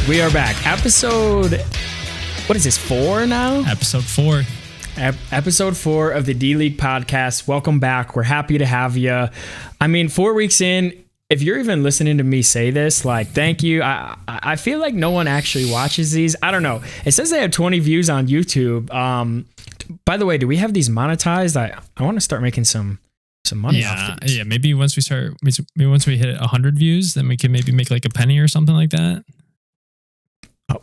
We are back. Episode, what is this, 4 now? Episode 4. Episode 4 of the D-League podcast. Welcome back. We're happy to have you. I mean, 4 weeks in, if you're even listening to me say this, like, thank you. I feel like no one actually watches these. I don't know. It says they have 20 views on YouTube. By the way, do we have these monetized? I want to start making some money off these. Yeah. Maybe once we hit 100 views, then we can maybe make like a penny or something like that.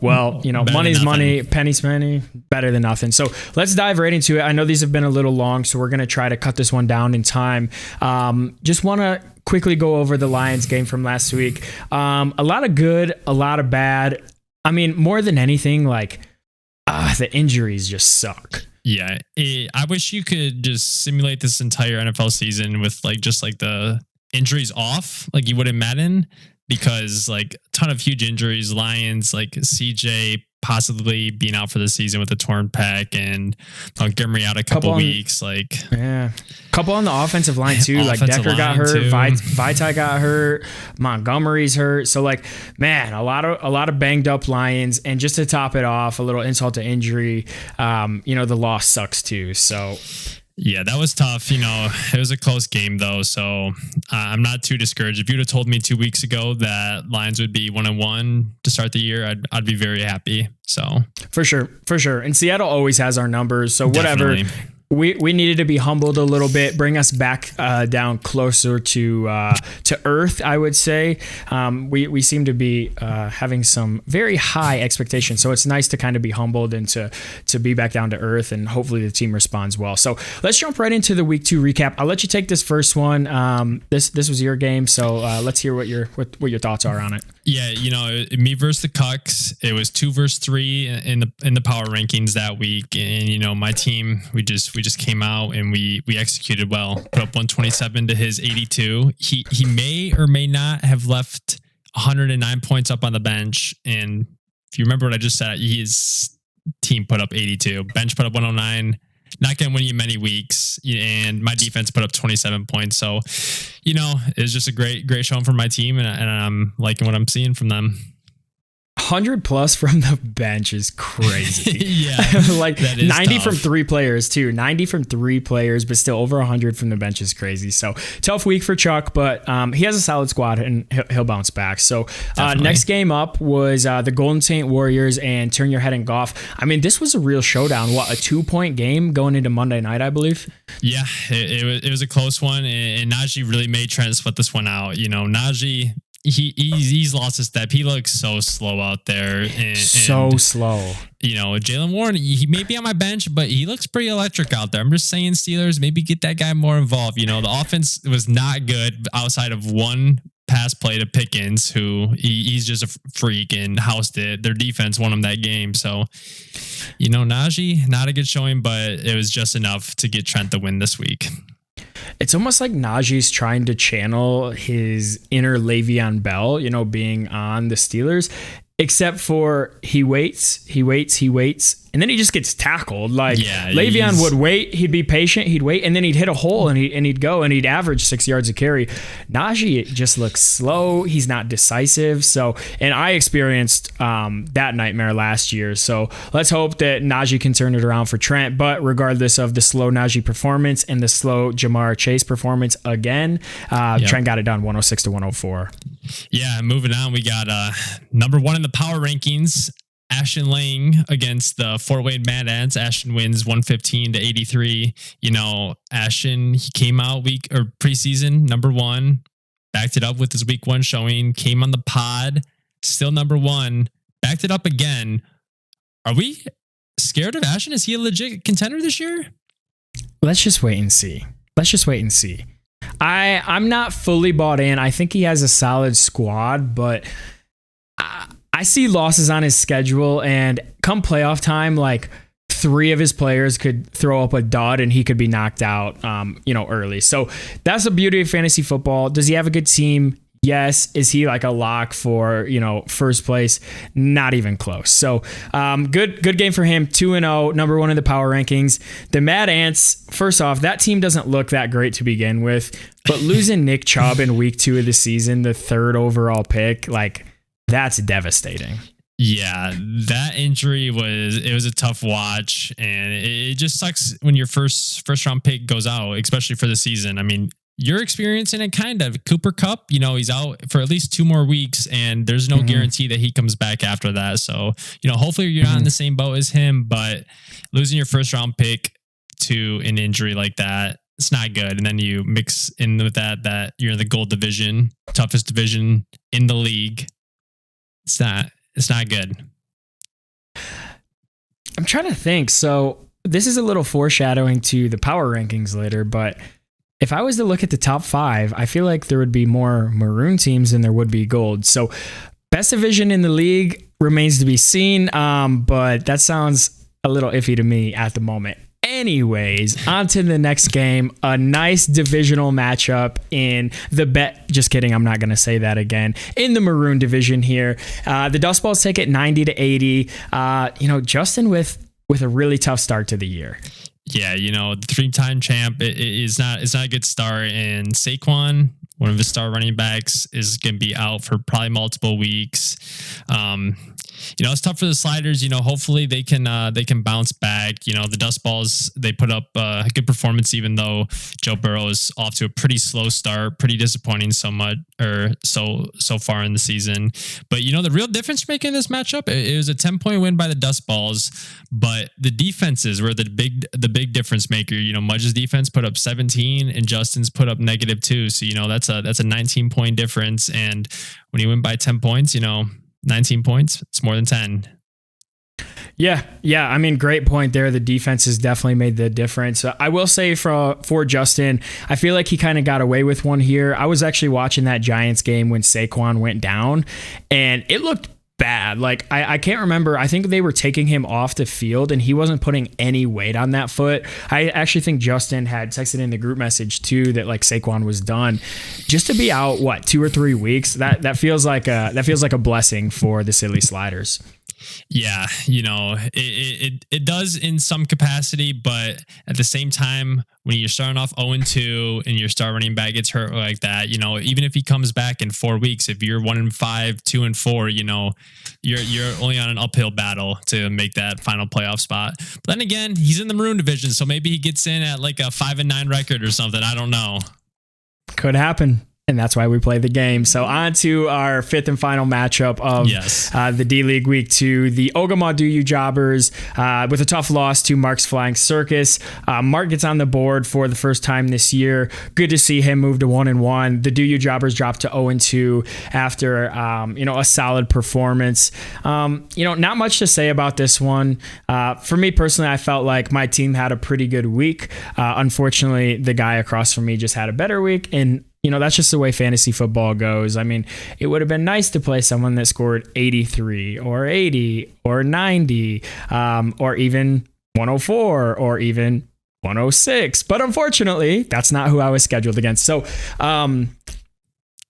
Well, you know, money's money, penny's penny, better than nothing. So let's dive right into it. I know these have been a little long, so we're going to try to cut this one down in time. Just want to quickly go over the Lions game from last week. A lot of good, a lot of bad. I mean, more than anything, like the injuries just suck. Yeah. I wish you could just simulate this entire NFL season with like the injuries off, like you would in Madden. Because like a ton of huge injuries, Lions, like CJ possibly being out for the season with a torn pec and Montgomery out a couple weeks. Couple on the offensive line too. Like Decker got hurt, Vitae got hurt, Montgomery's hurt. So like, man, a lot of banged up Lions. And just to top it off, a little insult to injury. The loss sucks too. So. Yeah, that was tough. It was a close game though, so I'm not too discouraged. If you'd have told me 2 weeks ago that Lions would be 1-1 to start the year, I'd be very happy. So for sure. And Seattle always has our numbers, so whatever. Definitely. We needed to be humbled a little bit, bring us back down closer to earth, I would say. We seem to be having some very high expectations, so it's nice to kind of be humbled and to be back down to earth, and hopefully the team responds well. So let's jump right into the week 2 recap. I'll let you take this first one. This was your game, so let's hear what your thoughts are on it. Yeah, me versus the Cucks. It was 2 versus 3 in the power rankings that week, and my team we just came out and we executed well. Put up 127 to his 82. He may or may not have left 109 points up on the bench, and if you remember what I just said, his team put up 82. Bench put up 109. Not going to win you many weeks, and my defense put up 27 points. So, it was just a great showing from my team, and I'm liking what I'm seeing from them. 100 plus from the bench is crazy. Yeah. Like 90 tough. From 3 players too. 90 from 3 players, but still over 100 from the bench is crazy. So tough week for Chuck, but he has a solid squad and he'll bounce back. So next game up was the Golden State Warriors and Turn Your Head and Golf. I mean, this was a real showdown. What, a 2-point game going into Monday night, I believe? Yeah, it was a close one, and Najee really made Trent split this one out. Najee, he's lost his step. He looks so slow out there. So slow. Jaylen Warren, he may be on my bench, but he looks pretty electric out there. I'm just saying, Steelers, maybe get that guy more involved. The offense was not good outside of one pass play to Pickens, who he's just a freak and housed it. Their defense won him that game. So, Najee, not a good showing, but it was just enough to get Trent the win this week. It's almost like Najee's trying to channel his inner Le'Veon Bell, being on the Steelers, except for he waits, and then he just gets tackled. Like, yeah, Le'Veon would wait, he'd be patient, he'd wait, and then he'd hit a hole and he'd go and he'd average 6 yards a carry. Najee just looks slow. He's not decisive. So, and I experienced that nightmare last year. So let's hope that Najee can turn it around for Trent. But regardless of the slow Najee performance and the slow Jamar Chase performance again, Trent got it done 106 to 104. Yeah, moving on, we got number 1 in the power rankings, Ashton Lang against the Fort Wayne Mad Ants. Ashton wins 115 to 83. Ashton, he came out preseason number 1, backed it up with his week 1 showing, came on the pod, still number 1, backed it up again. Are we scared of Ashton? Is he a legit contender this year? Let's just wait and see. I'm not fully bought in. I think he has a solid squad, but I see losses on his schedule, and come playoff time, like 3 of his players could throw up a dud and he could be knocked out, early. So that's the beauty of fantasy football. Does he have a good team? Yes. Is he like a lock for, first place? Not even close. So good game for him. 2-0, number 1 in the power rankings. The Mad Ants, first off, that team doesn't look that great to begin with, but losing Nick Chubb in week 2 of the season, the 3rd overall pick, like, that's devastating. Yeah, that injury was a tough watch, and it just sucks when your first round pick goes out, especially for the season. I mean, you're experiencing it kind of. Cooper Cup, he's out for at least 2 more weeks, and there's no guarantee that he comes back after that. So, hopefully you're not in the same boat as him, but losing your first round pick to an injury like that, it's not good. And then you mix in with that you're in the gold division, toughest division in the league. It's not good. I'm trying to think. So this is a little foreshadowing to the power rankings later, but if I was to look at the top 5, I feel like there would be more maroon teams than there would be gold. So best division in the league remains to be seen, but that sounds a little iffy to me at the moment. Anyways, on to the next game. A nice divisional matchup in the just kidding, I'm not going to say that again. In the maroon division here, the Dust Balls take it 90-80. Justin with a really tough start to the year. Yeah, the 3-time champ it's not a good start, and Saquon, one of his star running backs, is going to be out for probably multiple weeks. It's tough for the Sliders. Hopefully they can bounce back. The Dust Balls, they put up a good performance, even though Joe Burrow is off to a pretty slow start, pretty disappointing so far in the season. But the real difference making in this matchup, it was a 10-point win by the Dust Balls, but the defenses were the big difference maker. Mudge's defense put up 17 and Justin's put up -2. So that's a 19-point difference, and when you win by 10 points, 19 points, it's more than 10. Yeah. I mean, great point there. The defense has definitely made the difference. I will say for Justin, I feel like he kind of got away with one here. I was actually watching that Giants game when Saquon went down, and it looked bad. Like, I can't remember. I think they were taking him off the field and he wasn't putting any weight on that foot. I actually think Justin had texted in the group message too that like Saquon was done. Just to be out 2 or 3 weeks, that feels like a blessing for the Silly Sliders. Yeah, it does in some capacity, but at the same time, when you're starting off 0-2 and your star running back gets hurt like that, even if he comes back in 4 weeks, if you're 1-5, 2-4, you're only on an uphill battle to make that final playoff spot. But then again, he's in the maroon division, so maybe he gets in at like a 5-9 record or something. I don't know. Could happen. And that's why we play the game. So on to our 5th and final matchup of the D-League Week 2. The Ogama Do You Jobbers with a tough loss to Mark's Flying Circus. Mark gets on the board for the first time this year. Good to see him move to 1-1. The Do You Jobbers dropped to 0-2 after a solid performance. Not much to say about this one. For me personally, I felt like my team had a pretty good week. Unfortunately, the guy across from me just had a better week, and that's just the way fantasy football goes. I mean, it would have been nice to play someone that scored 83 or 80 or 90 or even 104 or even 106. But unfortunately, that's not who I was scheduled against. So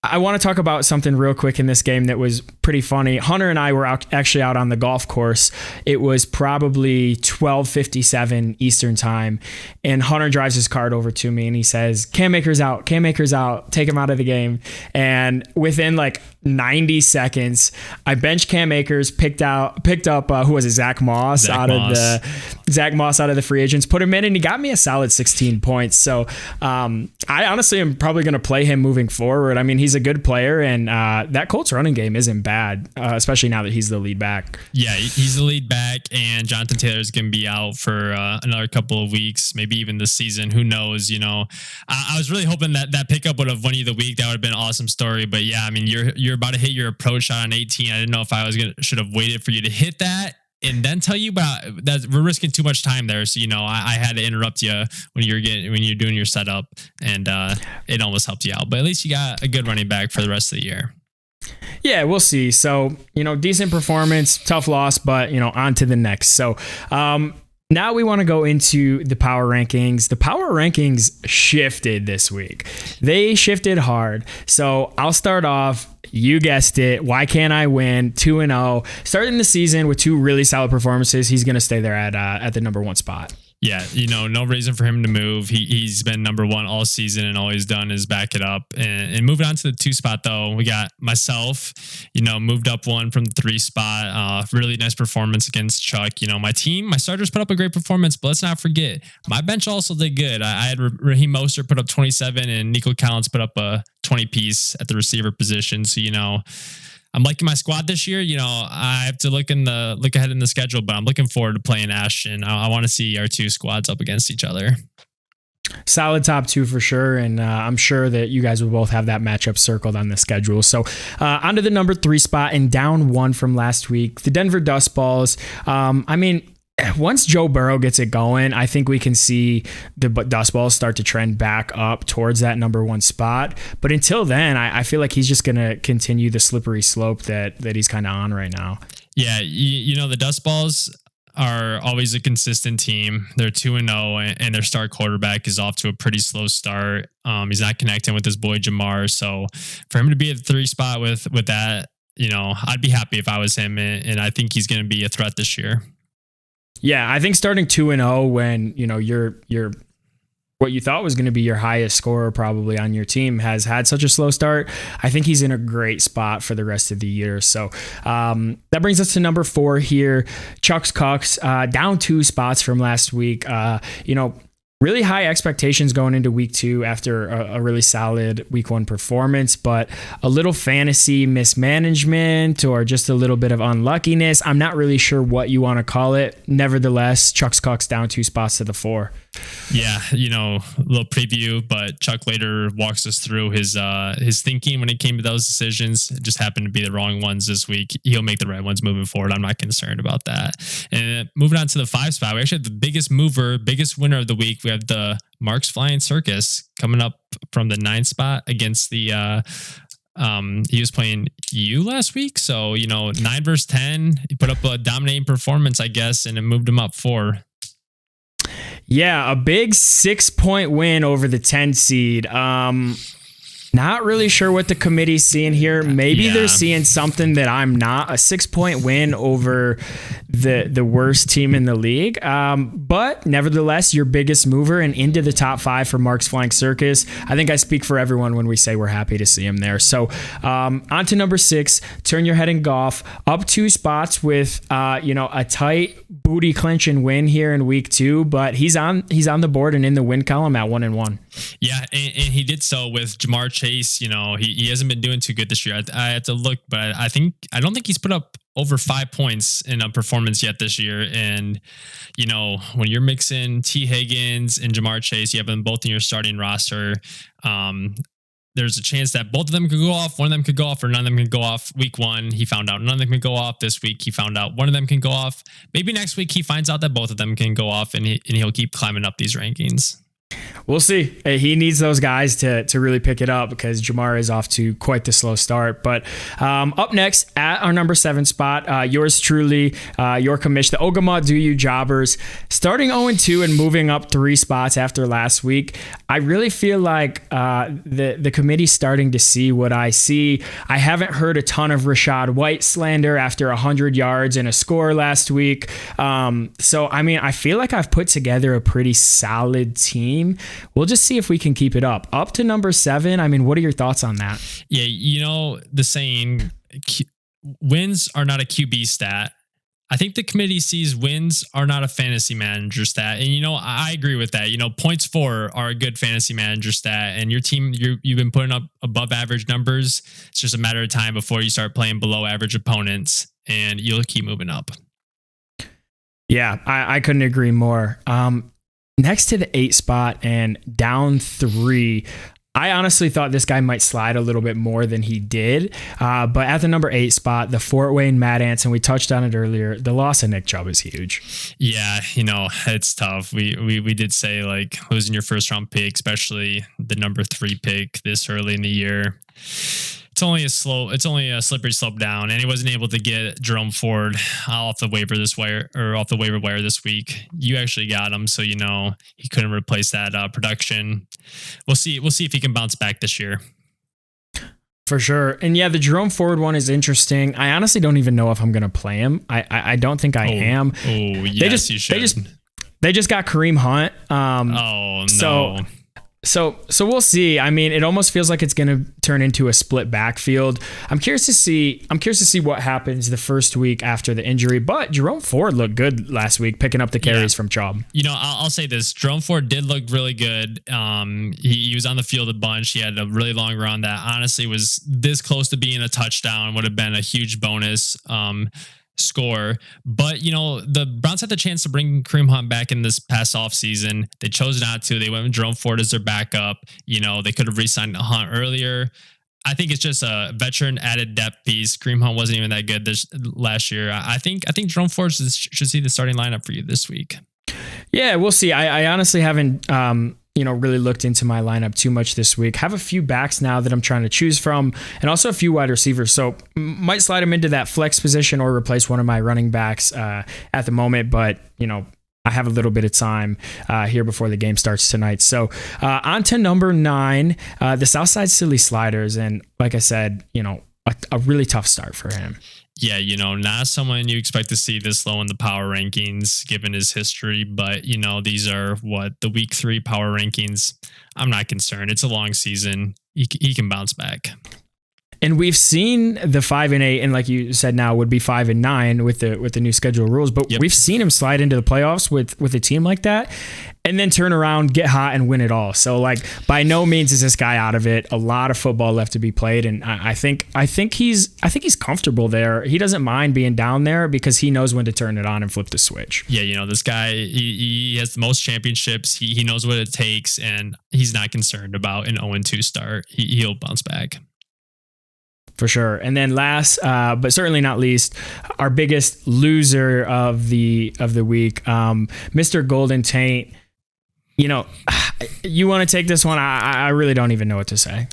I want to talk about something real quick in this game that was pretty funny. Hunter and I were actually out on the golf course. It was probably 12:57 Eastern time, and Hunter drives his cart over to me and he says, Cam Akers out, take him out of the game. And within like 90 seconds, I benched Cam Akers, picked up who was it, Zach Moss out of the free agents, put him in, and he got me a solid 16 points. So I honestly am probably going to play him moving forward. I mean, he's a good player, and that Colts running game isn't bad, especially now that he's the lead back. Yeah, he's the lead back, and Jonathan Taylor's going to be out for another couple of weeks, maybe even this season. Who knows? I was really hoping that pickup would have won you the week. That would have been an awesome story. But yeah, I mean, you're about to hit your approach shot on 18. I didn't know if I should have waited for you to hit that and then tell you about that. We're risking too much time there. So, I had to interrupt you when you're doing your setup, and it almost helped you out, but at least you got a good running back for the rest of the year. Yeah, we'll see. So, decent performance, tough loss, but on to the next. So, now we want to go into the power rankings. The power rankings shifted this week. They shifted hard. So I'll start off. You guessed it. Why can't I win? 2-0. Starting the season with 2 really solid performances, he's going to stay there at the number 1 spot. Yeah, no reason for him to move. He's been number 1 all season, and all he's done is back it up. And moving on to the 2 spot, though, we got myself, moved up 1 from the 3 spot. Really nice performance against Chuck. My team, my starters put up a great performance, but let's not forget, my bench also did good. I had Raheem Mostert put up 27, and Nico Collins put up a 20 piece at the receiver position. So, I'm liking my squad this year. I have to look ahead in the schedule, but I'm looking forward to playing Ashton. I want to see our 2 squads up against each other. Solid top 2 for sure, and I'm sure that you guys will both have that matchup circled on the schedule. So onto the number 3 spot and down 1 from last week, the Denver Dust Balls. Once Joe Burrow gets it going, I think we can see the Dust Balls start to trend back up towards that number 1 spot. But until then, I feel like he's just going to continue the slippery slope that he's kind of on right now. Yeah, the Dust Balls are always a consistent team. They're 2-0, and their star quarterback is off to a pretty slow start. He's not connecting with his boy Jamar. So for him to be at the 3 spot with that, I'd be happy if I was him, and I think he's going to be a threat this year. Yeah, I think starting 2-0 when, you're what you thought was going to be your highest scorer probably on your team has had such a slow start. I think he's in a great spot for the rest of the year. So that brings us to number 4 here. Chuck's Cucks, down 2 spots from last week. Really high expectations going into week 2 after a really solid week 1 performance, but a little fantasy mismanagement or just a little bit of unluckiness. I'm not really sure what you want to call it. Nevertheless, Chuck's Cucks down 2 spots to the 4. Yeah, a little preview, but Chuck later walks us through his thinking when it came to those decisions. It just happened to be the wrong ones this week. He'll make the right ones moving forward. I'm not concerned about that. And moving on to the 5 spot, we actually have the biggest winner of the week. We have the Mark's Flying Circus coming up from the 9 spot against the he was playing you last week. So, 9 versus 10, he put up a dominating performance, I guess, and it moved him up 4. Yeah, a big 6-point win over the 10 seed. Not really sure what the committee's seeing here. Maybe they're seeing something that I'm not. A 6-point win over the worst team in the league. But nevertheless, your biggest mover and into the top 5 for Mark's Flying Circus. I think I speak for everyone when we say we're happy to see him there. So on to number 6, Turn Your Head in Golf. Up 2 spots with a tight booty clinching win here in week 2, but he's on the board and in the win column at 1-1. Yeah, and he did so with Jamar Chase. He hasn't been doing too good this year. I had to look, but I don't think he's put up over 5 points in a performance yet this year. And when you're mixing T. Higgins and Jamar Chase, you have them both in your starting roster. There's a chance that both of them could go off, one of them could go off, or none of them can go off. Week 1, he found out none of them can go off. This week, he found out one of them can go off. Maybe next week, he finds out that both of them can go off, and he'll keep climbing up these rankings. We'll see. He needs those guys to really pick it up because Jamar is off to quite the slow start. But up next at our number 7 spot, yours truly, your commish, the Ogama Do You Jobbers, starting 0-2 and moving up 3 spots after last week. I really feel like the committee's starting to see what I see. I haven't heard a ton of Rachaad White slander after 100 yards and a score last week. I feel like I've put together a pretty solid team. We'll just see if we can keep it up. Up to number 7. What are your thoughts on that? Yeah, the saying, wins are not a QB stat. I think the committee sees wins are not a fantasy manager stat. And, I agree with that. Points for are a good fantasy manager stat. And your team, you've been putting up above average numbers. It's just a matter of time before you start playing below average opponents and you'll keep moving up. Yeah, I couldn't agree more. Next to the 8 spot and down 3, I honestly thought this guy might slide a little bit more than he did. But at the number 8 spot, the Fort Wayne Mad Ants, and we touched on it earlier, the loss of Nick Chubb is huge. Yeah, it's tough. We did say losing your first round pick, especially the number 3 pick this early in the year. It's only a slippery slope down, and he wasn't able to get Jerome Ford off the waiver wire this week. You actually got him, so he couldn't replace that production. We'll see if he can bounce back this year. For sure. And yeah, the Jerome Ford one is interesting. I honestly don't even know if I'm going to play him. I don't think I am. Oh, yes, you should. They just got Kareem Hunt. Oh, no. So we'll see. I mean, it almost feels like it's going to turn into a split backfield. I'm curious to see what happens the first week after the injury. But Jerome Ford looked good last week, picking up the carries from Chubb. I'll say this: Jerome Ford did look really good. He was on the field a bunch. He had a really long run that honestly was this close to being a touchdown. Would have been a huge bonus. Score. But, the Browns had the chance to bring Kareem Hunt back in this past offseason. They chose not to. They went with Jerome Ford as their backup. They could have re-signed Hunt earlier. I think it's just a veteran added depth piece. Kareem Hunt wasn't even that good last year. I think Jerome Ford should see the starting lineup for you this week. Yeah, we'll see. I honestly haven't really looked into my lineup too much this week. Have a few backs now that I'm trying to choose from, and also a few wide receivers. So might slide them into that flex position or replace one of my running backs at the moment. But I have a little bit of time here before the game starts tonight. So on to number 9, the Southside Silly Sliders, and like I said, a really tough start for him. Yeah, not someone you expect to see this low in the power rankings given his history, but these are the week 3 power rankings. I'm not concerned. It's a long season. He can bounce back. And we've seen the 5 and 8, and like you said, now would be 5 and 9 with the new schedule rules. But we've seen him slide into the playoffs with a team like that, and then turn around, get hot, and win it all. So by no means is this guy out of it. A lot of football left to be played, and I think he's comfortable there. He doesn't mind being down there because he knows when to turn it on and flip the switch. Yeah, this guy he has the most championships. He knows what it takes, and he's not concerned about an 0-2 start. He'll bounce back. For sure. And then last, but certainly not least, our biggest loser of the week, Mr. Golden Taint. You want to take this one? I really don't even know what to say.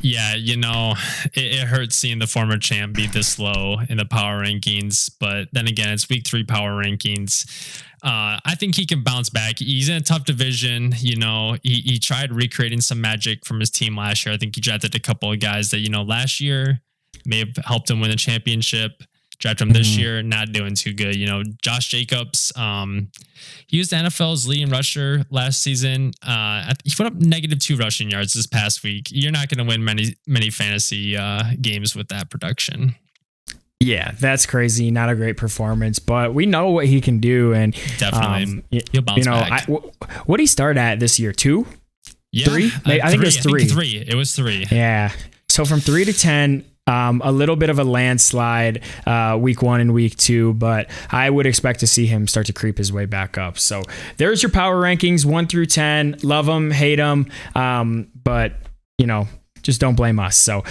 Yeah, it hurts seeing the former champ be this low in the power rankings. But then again, it's week 3 power rankings. I think he can bounce back. He's in a tough division. He tried recreating some magic from his team last year. I think he drafted a couple of guys that, last year may have helped him win a championship. Drafted him this year, not doing too good. Josh Jacobs, he was the NFL's leading rusher last season. He put up -2 rushing yards this past week. You're not going to win many fantasy games with that production. Yeah, that's crazy. Not a great performance, but we know what he can do. And definitely, he'll bounce back. What did he start at this year? 2? Yeah, 3? I think it was 3. 3. It was 3. Yeah. So from 3 to 10, a little bit of a landslide week 1 and week 2, but I would expect to see him start to creep his way back up. So there's your power rankings 1 through 10. Love them, hate them, but just don't blame us. So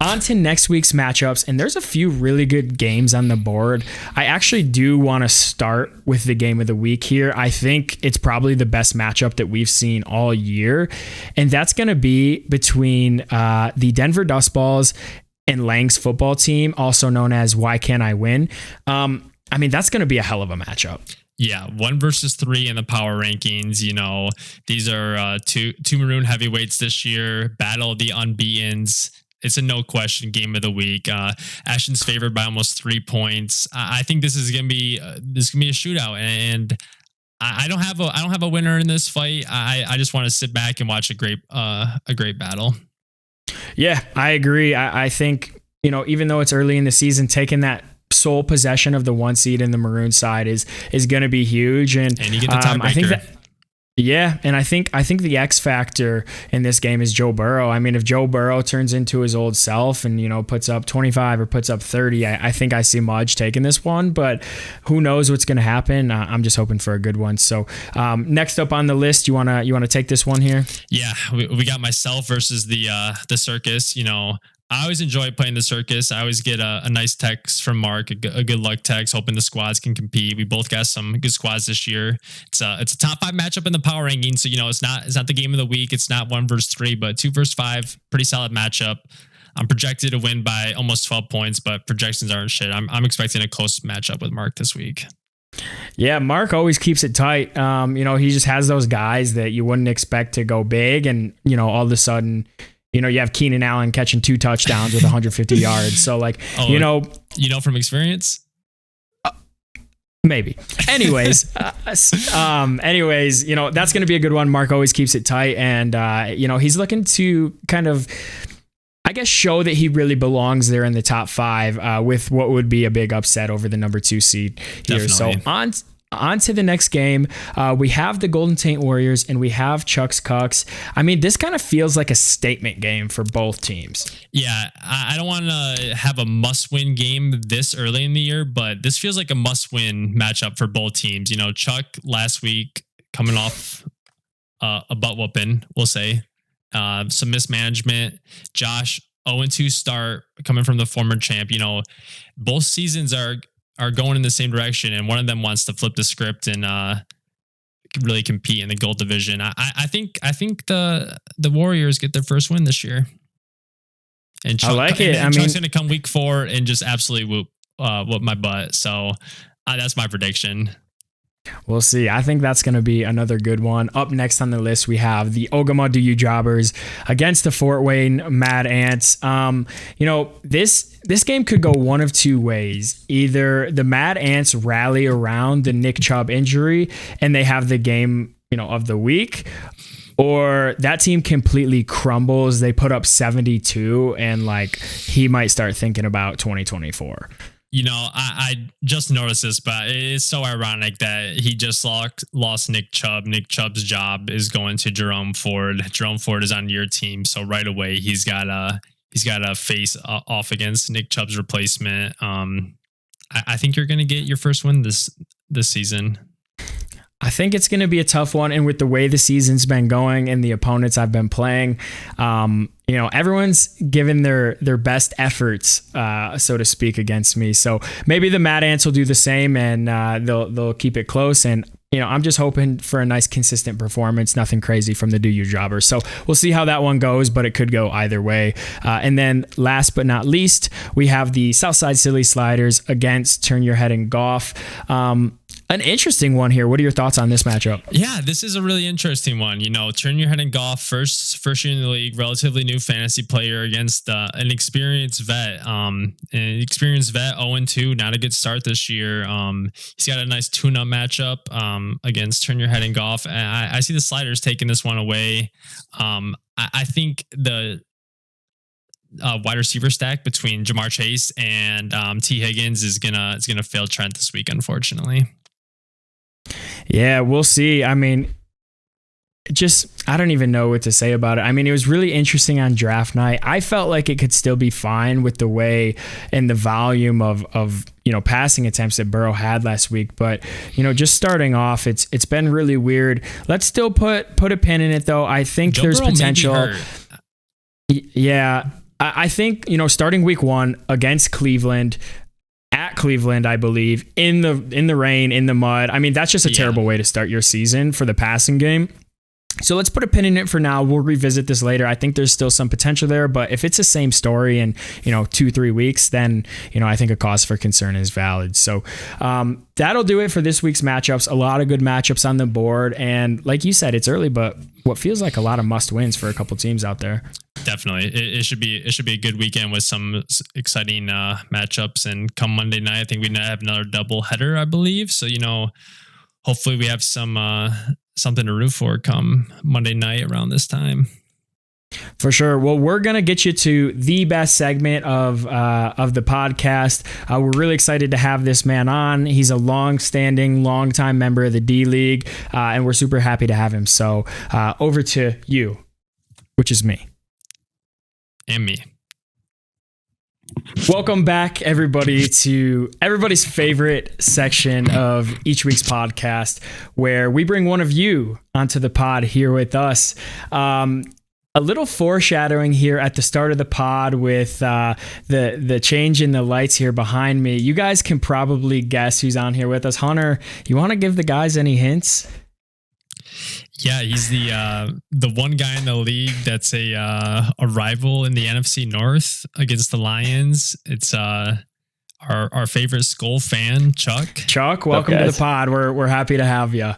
on to next week's matchups, and there's a few really good games on the board. I actually do want to start with the game of the week here. I think it's probably the best matchup that we've seen all year, and that's going to be between the Denver Dustballs and Lang's football team, also known as Why Can't I Win? That's going to be a hell of a matchup. Yeah, 1 versus 3 in the power rankings. These are two maroon heavyweights this year. Battle of the unbeatens. It's a no question game of the week. Ashton's favored by almost 3 points. I think this is gonna be a shootout, and I don't have a winner in this fight. I just want to sit back and watch a great battle. Yeah, I agree. I think even though it's early in the season, taking that sole possession of the 1 seed in the maroon side is going to be huge, and you get the tiebreaker. I think that. Yeah, and I think the X factor in this game is Joe Burrow. If Joe Burrow turns into his old self and puts up 25 or puts up 30, I think I see Mudge taking this one, but who knows what's going to happen? I'm just hoping for a good one. So next up on the list, you wanna take this one here? Yeah, we got myself versus the circus. I always enjoy playing the circus. I always get a nice text from Mark, a good luck text, hoping the squads can compete. We both got some good squads this year. It's a top 5 matchup in the power ranking. So, it's not the game of the week. It's not 1 versus 3, but 2 versus 5, pretty solid matchup. I'm projected to win by almost 12 points, but projections aren't shit. I'm expecting a close matchup with Mark this week. Yeah, Mark always keeps it tight. He just has those guys that you wouldn't expect to go big, and all of a sudden, you have Keenan Allen catching 2 touchdowns with 150 yards. So like, from experience. Maybe. Anyways, that's going to be a good one. Mark always keeps it tight. And, he's looking to kind of, I guess, show that he really belongs there in the top 5 with what would be a big upset over the number 2 seed here. Definitely. So on to the next game. We have the Golden Taint Warriors and we have Chuck's Cucks. I mean, this kind of feels like a statement game for both teams. Yeah, I don't want to have a must-win game this early in the year, but this feels like a must-win matchup for both teams. Chuck last week coming off a butt whooping, we'll say. Some mismanagement. Josh, 0-2 start coming from the former champ. Both seasons are going in the same direction, and one of them wants to flip the script and really compete in the gold division. I think the Warriors get their first win this year. And Chuck, I like it. Chuck's going to come week 4 and just absolutely whoop my butt. So that's my prediction. We'll see. I think that's going to be another good one. Up next on the list, we have the Ogama Do You Jobbers against the Fort Wayne Mad Ants. This game could go one of 2 ways. Either the Mad Ants rally around the Nick Chubb injury and they have the game, of the week, or that team completely crumbles. They put up 72 and he might start thinking about 2024. I just noticed this, but it's so ironic that he just lost Nick Chubb. Nick Chubb's job is going to Jerome Ford. Jerome Ford is on your team, so right away he's got to face off against Nick Chubb's replacement. I think you're going to get your first win this season. I think it's going to be a tough one, and with the way the season's been going and the opponents I've been playing, everyone's given their best efforts, so to speak, against me. So maybe the Mad Ants will do the same, and they'll keep it close. And I'm just hoping for a nice, consistent performance, nothing crazy from the Do You Jobbers. So we'll see how that one goes, but it could go either way. And then last but not least, we have the Southside Silly Sliders against Turn Your Head and Golf. An interesting one here. What are your thoughts on this matchup? Yeah, this is a really interesting one. Turn Your Head and Golf, first year in the league, relatively new fantasy player against an experienced vet. 0-2, not a good start this year. He's got a nice tune-up matchup against Turn Your Head and Golf. And I see the Sliders taking this one away. I think the wide receiver stack between Jamar Chase and T. Higgins is gonna fail Trent this week, unfortunately. Yeah, we'll see. I mean, I don't even know what to say about it. I mean, it was really interesting on draft night. I felt like it could still be fine with the way and the volume of passing attempts that Burrow had last week. But, just starting off, it's been really weird. Let's still put a pin in it, though. I think Joe there's Burrow potential. Yeah, I think, starting week 1 against Cleveland, at Cleveland, I believe, in the rain, in the mud. I mean, that's just a terrible way to start your season for the passing game. So let's put a pin in it for now. We'll revisit this later. I think there's still some potential there, but if it's the same story in 2-3 weeks, then I think a cause for concern is valid. So that'll do it for this week's matchups. A lot of good matchups on the board, and like you said, it's early, but what feels like a lot of must wins for a couple teams out there. Definitely, it should be a good weekend with some exciting matchups. And come Monday night, I think we have another double header, I believe. So hopefully we have some something to root for come Monday night around this time. For sure. Well, we're going to get you to the best segment of the podcast. We're really excited to have this man on. He's a long-time member of the D League, and we're super happy to have him. So over to you, which is me. And me. Welcome back, everybody, to everybody's favorite section of each week's podcast, where we bring one of you onto the pod here with us. A little foreshadowing here at the start of the pod with the change in the lights here behind me. You guys can probably guess who's on here with us. Hunter, you want to give the guys any hints? Yeah, he's the one guy in the league that's a rival in the NFC North against the Lions. It's our favorite Skull fan, Chuck. Chuck, welcome to the pod. We're happy to have you.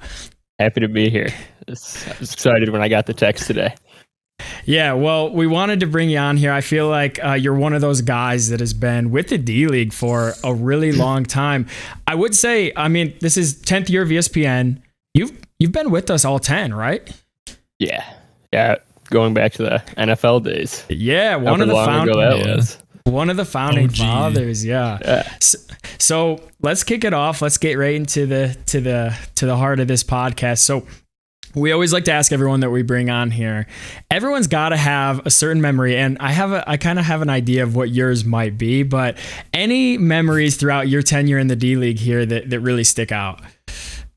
Happy to be here. I was excited when I got the text today. Yeah, well, we wanted to bring you on here. I feel like you're one of those guys that has been with the D League for a really long time. I would say, I mean, this is 10th year of ESPN. You've been with us all 10, right? Yeah. Going back to the NFL days. Yeah, one of the founding fathers. Yeah. So let's kick it off. Let's get right into the heart of this podcast. So we always like to ask everyone that we bring on here. Everyone's got to have a certain memory, and I kind of have an idea of what yours might be. But any memories throughout your tenure in the D League here that really stick out?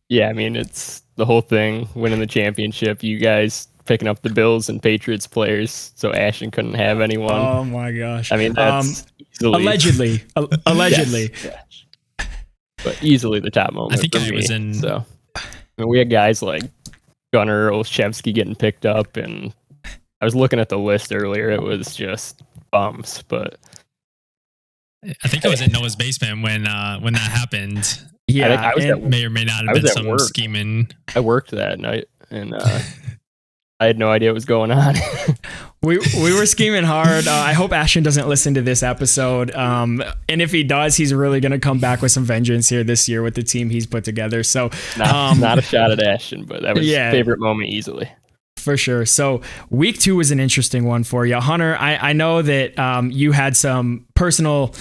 Yeah, I mean, it's the whole thing, winning the championship. You guys picking up the Bills and Patriots players, so Ashton couldn't have anyone. Oh my gosh! I mean, that's allegedly. Yes. But easily the top moment. I think I me. was in. So, I mean, we had guys like Gunnar Olszewski getting picked up, and I was looking at the list earlier. It was just bums, but I think I was in Noah's basement when that happened. Yeah, may or may not have been some scheming. I worked that night, and I had no idea what was going on. We were scheming hard. I hope Ashton doesn't listen to this episode. And if he does, he's really going to come back with some vengeance here this year with the team he's put together. So not a shot at Ashton, but that was his favorite moment easily. For sure. So week 2 was an interesting one for you. Hunter, I know that you had some personal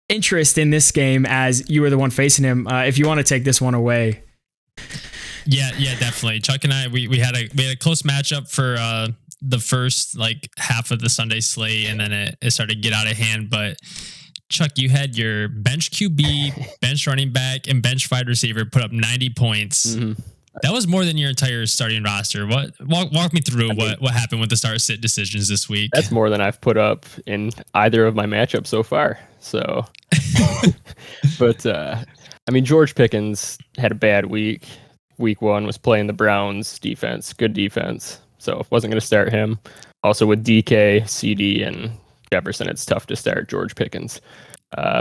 interest in this game as you were the one facing him. If you want to take this one away. Yeah, definitely. Chuck and I, we had a close matchup for the first like half of the Sunday slate, and then it started to get out of hand. But Chuck, you had your bench QB, bench running back, and bench wide receiver put up 90 points. Mm-hmm. That was more than your entire starting roster. Walk me through what happened with the start sit decisions this week. That's more than I've put up in either of my matchups so far. So, but I mean, George Pickens had a bad week. Week 1 was playing the Browns defense, good defense. So wasn't going to start him. Also with DK, CD, and Jefferson, it's tough to start George Pickens.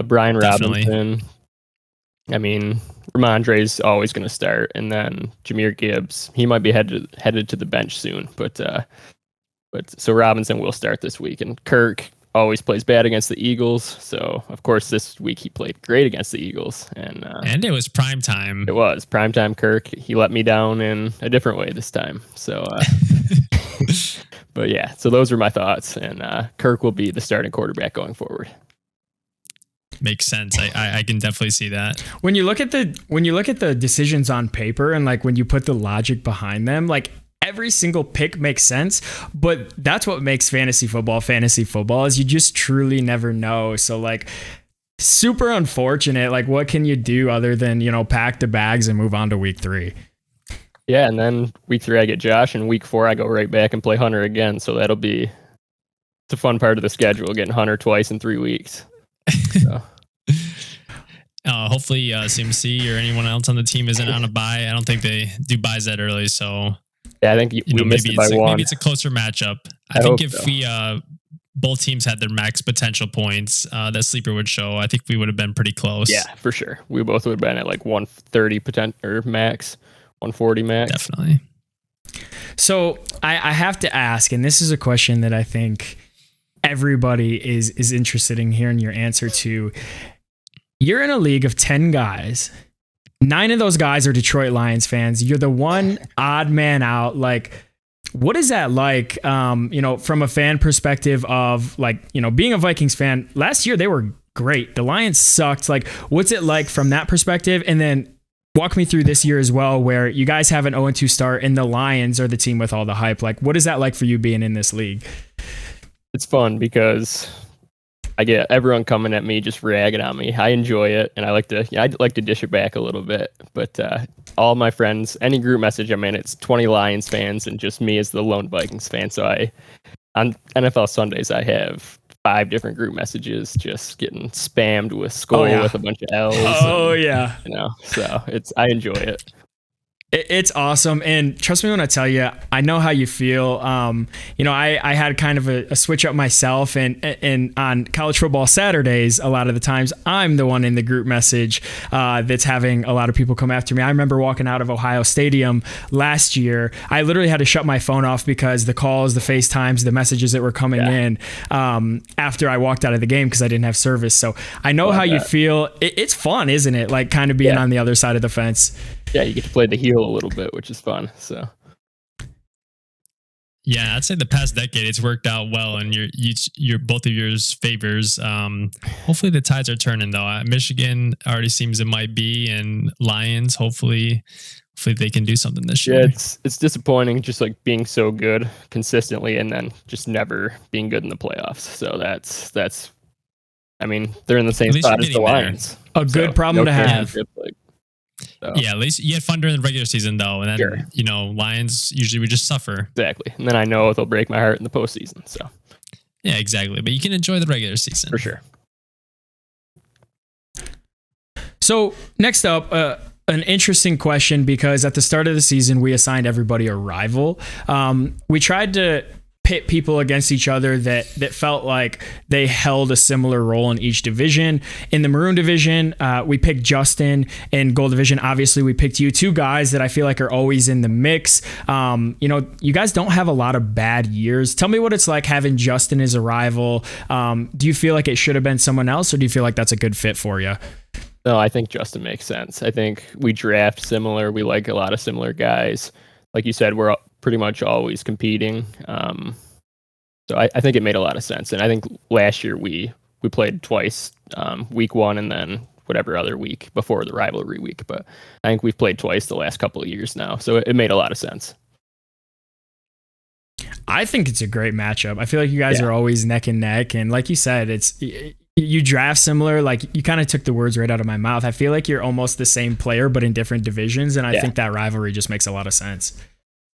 Brian Definitely. Robinson. I mean, Ramondre's always going to start, and then Jahmyr Gibbs. He might be headed to the bench soon, but so Robinson will start this week, and Kirk always plays bad against the Eagles. So of course this week he played great against the Eagles, and it was prime time. It was prime time. Kirk, he let me down in a different way this time. So, but yeah, so those were my thoughts, and Kirk will be the starting quarterback going forward. Makes sense. I can definitely see that. When you look at the decisions on paper and like when you put the logic behind them, like every single pick makes sense, but that's what makes fantasy football is you just truly never know. So like super unfortunate. Like what can you do other than, pack the bags and move on to week 3? Yeah. And then week 3, I get Josh, and week 4, I go right back and play Hunter again. So it's a fun part of the schedule, getting Hunter twice in 3 weeks. So. Hopefully CMC or anyone else on the team isn't on a bye. I don't think they do buys that early. So yeah, I think we missed it by one. Maybe it's a closer matchup. I think if we both teams had their max potential points that Sleeper would show, I think we would have been pretty close. Yeah, for sure. We both would have been at like 130 or max, 140 max. Definitely. So I have to ask, and this is a question that I think everybody is interested in hearing your answer to. You're in a league of 10 guys. 9 of those guys are Detroit Lions fans. You're the one odd man out. Like, what is that like, from a fan perspective of like, being a Vikings fan? Last year, they were great. The Lions sucked. Like, what's it like from that perspective? And then walk me through this year as well, where you guys have an 0-2 start and the Lions are the team with all the hype. Like, what is that like for you being in this league? It's fun because I get everyone coming at me, just ragging on me. I enjoy it, and I like to dish it back a little bit. But all my friends, any group message I'm in, it's 20 Lions fans and just me as the lone Vikings fan. So on NFL Sundays, I have 5 different group messages just getting spammed with skull with a bunch of L's. Oh, yeah. So I enjoy it. It's awesome. And trust me when I tell you, I know how you feel. I had kind of a switch up myself, and on college football Saturdays, a lot of the times I'm the one in the group message that's having a lot of people come after me. I remember walking out of Ohio Stadium last year. I literally had to shut my phone off because the calls, the FaceTimes, the messages that were coming in after I walked out of the game because I didn't have service. So I know how you feel. It's fun, isn't it? Like kind of being on the other side of the fence. Yeah, you get to play the heel a little bit, which is fun. So, yeah, I'd say the past decade it's worked out well, and your both of yours favors. Hopefully the tides are turning though. Michigan already seems it might be, and Lions hopefully they can do something this year. Yeah, it's disappointing just like being so good consistently and then just never being good in the playoffs. So that's. I mean, they're in the same spot as the Lions. A good problem to have. So. Yeah, at least you had fun during the regular season, though. And then, Lions usually would just suffer. Exactly. And then I know they'll break my heart in the postseason. So, yeah, exactly. But you can enjoy the regular season. For sure. So, next up, an interesting question, because at the start of the season, we assigned everybody a rival. We tried to pit people against each other that felt like they held a similar role in each division. In the Maroon division, we picked Justin. In Gold division, obviously we picked you, two guys that I feel like are always in the mix. You guys don't have a lot of bad years. Tell me what it's like having Justin as a rival. Do you feel like it should have been someone else, or do you feel like that's a good fit for you? No, I think Justin makes sense. I think we draft similar. We like a lot of similar guys. Like you said, we're pretty much always competing. So I think it made a lot of sense. And I think last year we played twice, week one and then whatever other week before the rivalry week. But I think we've played twice the last couple of years now. So it made a lot of sense. I think it's a great matchup. I feel like you guys are always neck and neck. And like you said, you draft similar. Like you kind of took the words right out of my mouth. I feel like you're almost the same player, but in different divisions. And I think that rivalry just makes a lot of sense.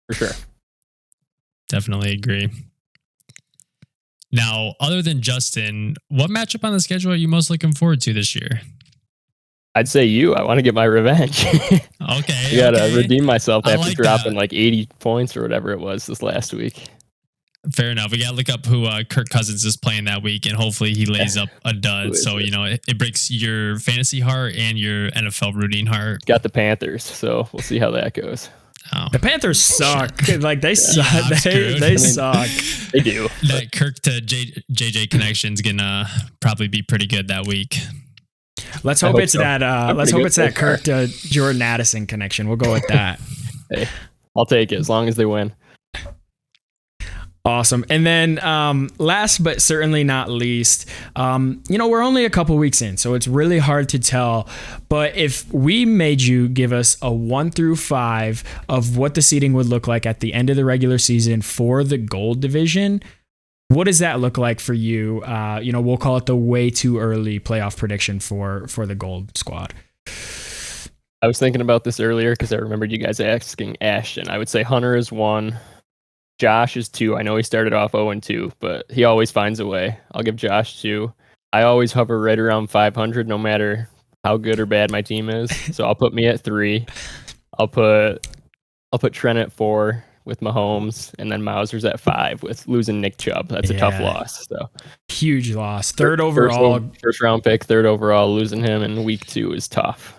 For sure. Definitely agree. Now, other than Justin, what matchup on the schedule are you most looking forward to this year? I'd say you. I want to get my revenge. Okay. I got to redeem myself after dropping that. like 80 points or whatever it was this last week. Fair enough. We got to look up who Kirk Cousins is playing that week, and hopefully he lays up a dud. So, it breaks your fantasy heart and your NFL rooting heart. Got the Panthers, so we'll see how that goes. Oh. The Panthers suck. Like they suck. They suck. They do. That Kirk to JJ connection's gonna probably be pretty good that week. Let's hope it's that. Let's hope it's that Kirk to Jordan Addison connection. We'll go with that. Hey, I'll take it as long as they win. Awesome. And then last but certainly not least, we're only a couple weeks in, so it's really hard to tell. But if we made you give us a 1 through 5 of what the seeding would look like at the end of the regular season for the Gold division, what does that look like for you? We'll call it the way too early playoff prediction for the Gold squad. I was thinking about this earlier because I remembered you guys asking Ashton. I would say Hunter is 1. Josh is 2. I know he started off 0-2, but he always finds a way. I'll give Josh 2. I always hover right around 500, no matter how good or bad my team is. So I'll put me at 3. I'll put Trent at 4 with Mahomes, and then Mauser's at 5 with losing Nick Chubb. That's a tough loss. So huge loss. Third overall, first round pick, 3rd overall. Losing him in week 2 is tough.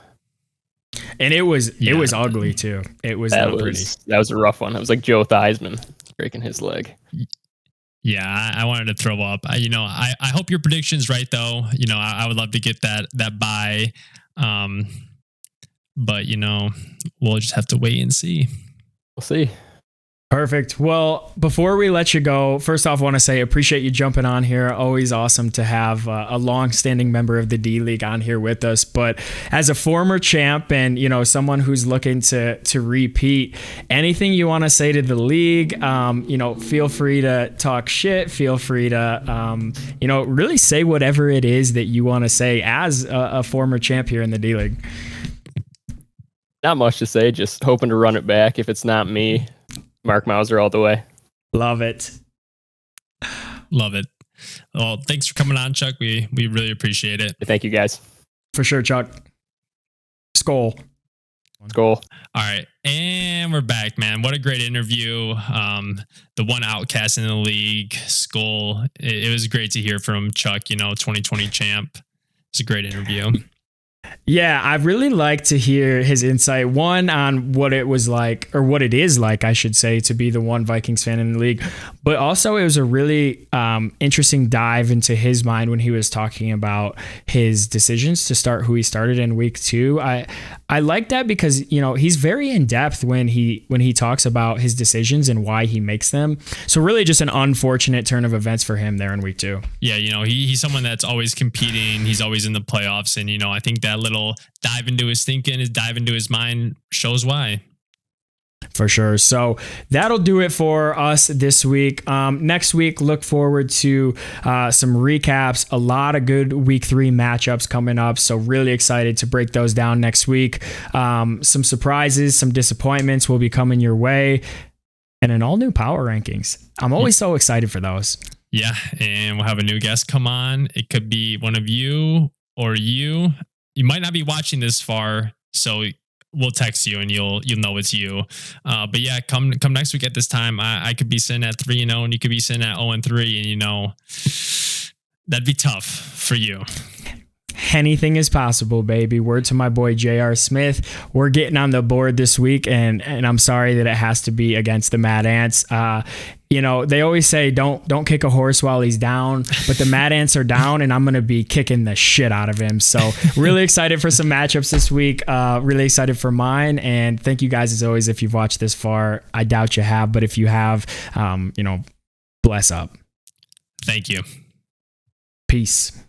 And it was ugly too. It was not pretty. That was a rough one. It was like Joe Theismann breaking his leg. Yeah, I wanted to throw up. I hope your prediction's right though. I would love to get that bye. But we'll just have to wait and see. We'll see. Perfect. Well, before we let you go, first off, I want to say appreciate you jumping on here. Always awesome to have a long-standing member of the D League on here with us. But as a former champ and someone who's looking to repeat, anything you want to say to the league, feel free to talk shit. Feel free to really say whatever it is that you want to say as a former champ here in the D League. Not much to say. Just hoping to run it back. If it's not me, Mark Mauser all the way. Love it. Love it. Well, thanks for coming on, Chuck. We really appreciate it. Thank you, guys. For sure, Chuck. Skol. Let's go. All right. And we're back, man. What a great interview. The one outcast in the league, Skull. It was great to hear from Chuck, 2020 champ. It's a great interview. Yeah, I really like to hear his insight, one on what it was like, or what it is like, I should say, to be the one Vikings fan in the league. But also it was a really interesting dive into his mind when he was talking about his decisions to start who he started in week 2. I like that because, he's very in depth when he talks about his decisions and why he makes them. So really just an unfortunate turn of events for him there in week 2. Yeah, he's someone that's always competing. He's always in the playoffs. And, I think that little dive into his thinking, dive into his mind shows why. For sure. So that'll do it for us this week. Next week, look forward to some recaps, a lot of good week 3 matchups coming up. So really excited to break those down next week. Some surprises, some disappointments will be coming your way, and an all new power rankings. I'm always so excited for those. Yeah. And we'll have a new guest come on. It could be one of you or you. You might not be watching this far, so we'll text you and you'll know it's you. But yeah, come next week at this time. I could be sitting at 3-0 and you could be sitting at 0-3, and that'd be tough for you. Anything is possible, baby. Word to my boy J.R. Smith. We're getting on the board this week, and I'm sorry that it has to be against the Mad Ants. They always say don't kick a horse while he's down, but the Mad Ants are down, and I'm going to be kicking the shit out of him. So really excited for some matchups this week. Really excited for mine, and thank you guys as always if you've watched this far. I doubt you have, but if you have, bless up. Thank you. Peace.